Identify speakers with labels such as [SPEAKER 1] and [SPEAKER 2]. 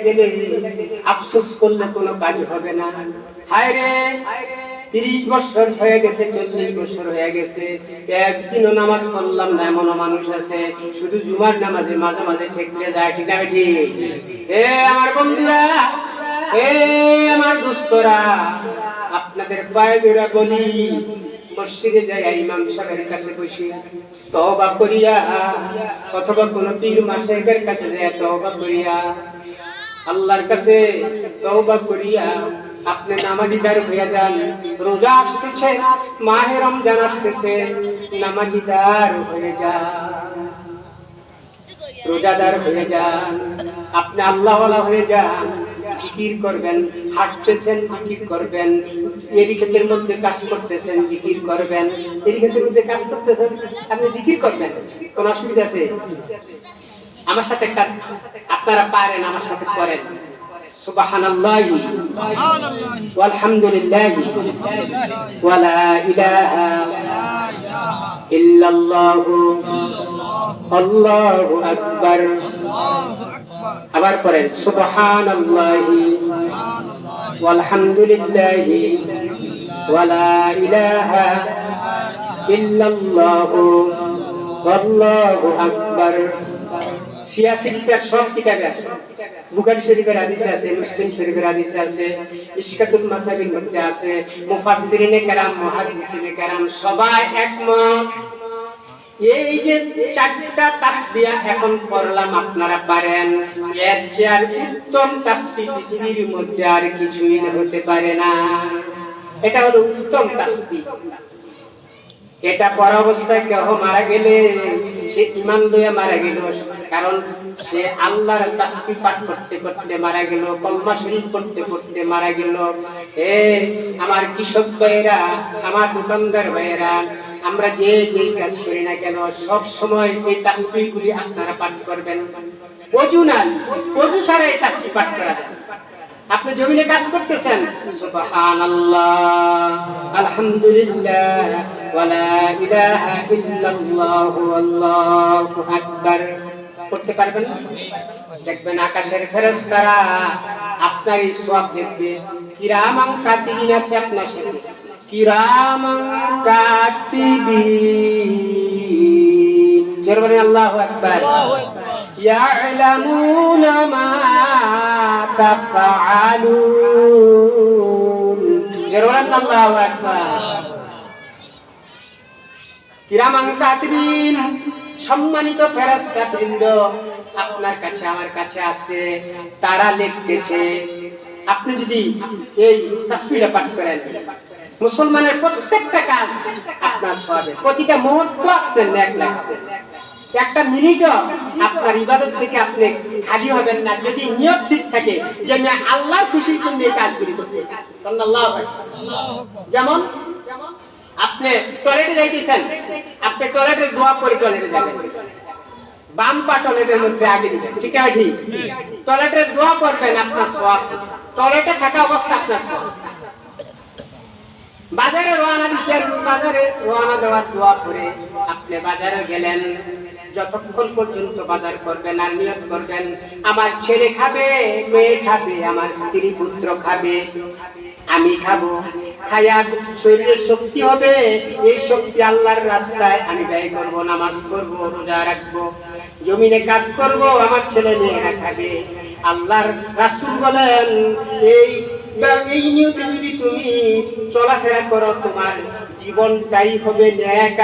[SPEAKER 1] গেলে আফসোস করলে কোনো কাজ হবে না। হায় রে, 30 বছর হয়ে গেছে, 40 বছর হয়ে গেছে, একদিনও নামাজ পড়লাম না এমন মানুষ আছে। শুধু জুমার নামাজে মাঝে মাঝে ঠেকলে যায়, ঠিক না ঠিক? আমার বন্ধুরা, আমার দোস্তরা, আপনাদের পায়ে ধরে বলি, মসজিদে যাই ইমাম সাহেবের কাছে বসে তওবা করিয়া, অথবা কোন পীর মাশায়েখের কাছে যায় তওবা করিয়া, আল্লাহর কাছে তওবা করিয়া আপনি নামাজিদার হয়ে যান। রোজা আসতেছে, মাহে রমজান আসতেছে, নামাজিদার হয়ে যান, রোজাদার হয়ে যান, আপনি আল্লাহওয়ালা হয়ে যান। জিকির করবেন, হাঁটতেছেন জিকির করবেন, এরই ক্ষেত্রের মধ্যে কাজ করতেছেন জিকির করবেন, এরই ক্ষেত্রের মধ্যে কাজ করতেছেন আপনি জিকির করবেন। কোন অসুবিধা আছে? আমার সাথে একটা আপনারা পারেন, আমার সাথে করেন। সুবহানাল্লাহি ওয়ালহামদুলিল্লাহি ওয়া লা ইলাহা ইল্লাল্লাহু আল্লাহু আকবার। আবার পড়েন সুবহানাল্লাহি ওয়ালহামদুলিল্লাহি ওয়া লা ইলাহা ইল্লাল্লাহু আল্লাহু আকবার। 86টা সব কিতাবে আছে, বুখারী শরীফের হাদিসে আছে, মুসলিম শরীফের হাদিসে আছে, ইশকাতুল মাসাবির মধ্যে আছে। মুফাসসিরিনে কেরাম, মুহাদ্দিসিনে কেরাম সবাই একমত, এই যে 4টা তাসবিহ এখন পড়লাম আপনারা পারেন, এর চেয়ে আর উত্তম তাসবিহ পৃথিবীর মধ্যে আর কিছুই হতে পারে না। এটা হলো উত্তম তাসবিহ। এটা পড়া অবস্থায় কেহ মারা গেলে সে ঈমান লইয়া মারা গেল, কারণ সে আল্লাহর তাসবিহ পাঠ করতে করতে মারা গেল, কলমা শরীফ পড়তে পড়তে মারা গেল। আমার কৃষক ভাইয়েরা, আমার দোকানদার ভাইয়েরা, আমরা যেই কাজ করি না কেন সব সময় এই তাসবিহগুলি আপনারা পাঠ করবেন। ওযু নাই, ওযু ছাড়া এই তাসবিহ পাঠ করা যায়। আপনি জমিনে কাজ করতেছেন, সুবহানাল্লাহ আলহামদুলিল্লাহ ওয়া লা ইলাহা ইল্লাল্লাহু আল্লাহু আকবার করতে পারবেন না? দেখবেন আকাশের ফেরেশতারা আপনার এই সওয়াব দেখবে। কিরামান কাতিবিন আছে আপনার সাথে, কিরামান কাতিবিন, জোরে বলেন আল্লাহু আকবার। ইয়ালামুনা মা তাফআলুন, জোরে বলেন আল্লাহু আকবার। কিরামান কাতিবিন, সম্মানিত ফেরেশতা বৃন্দ আপনার কাছে আমার কাছে আছে, তারা লিখতেছে। আপনি যদি এই তাসবিহটা পাঠ করেন, মুসলমানের প্রত্যেকটা কাজ আপনার সওয়াবে, প্রতিটা মুহূর্ত আপনার নেক লাগবে। একটা মিনিটও আপনার ইবাদত থেকে আপনি খালি হবেন না, যদি নিয়ত ঠিক থাকে যে আমি আল্লাহর খুশির জন্য এই কাজগুলি করতেছি। আল্লাহু আকবার। যেমন আপনি টয়লেটে যাইতেছেন, আপনি টয়লেটের দোয়া করে টয়লেটে যাবেন, বাম পা টয়লেটের মধ্যে আগে দিবেন, ঠিক আছে? ঠিক, টয়লেটের দোয়া করবেন, আপনার সওয়াব। টয়লেটে থাকা অবস্থা আপনার সওয়াব। বাজারে রওনা দিচ্ছেন, বাজারে রওনা দেওয়ার দোয়া করে আপনি বাজারে গেলেন, যতক্ষণ পর্যন্ত বাজার করবেন আর নিয়ত করবেন আমার ছেলে খাবে, মেয়ে খাবে, আমার স্ত্রী পুত্র খাবে, আমি খাবো, খায়া শরীরের শক্তি হবে, এই শক্তি আল্লাহর রাস্তায় আমি ব্যয় করব, নামাজ পড়বো, রোজা রাখবো, জমিনে কাজ করব, আমার ছেলে মেয়েরা খাবে। আল্লাহর রাসূল বলেন এই নিয়তে যদি তুমি চলাফেরা করো তোমার জীবনটাই হবে নেক।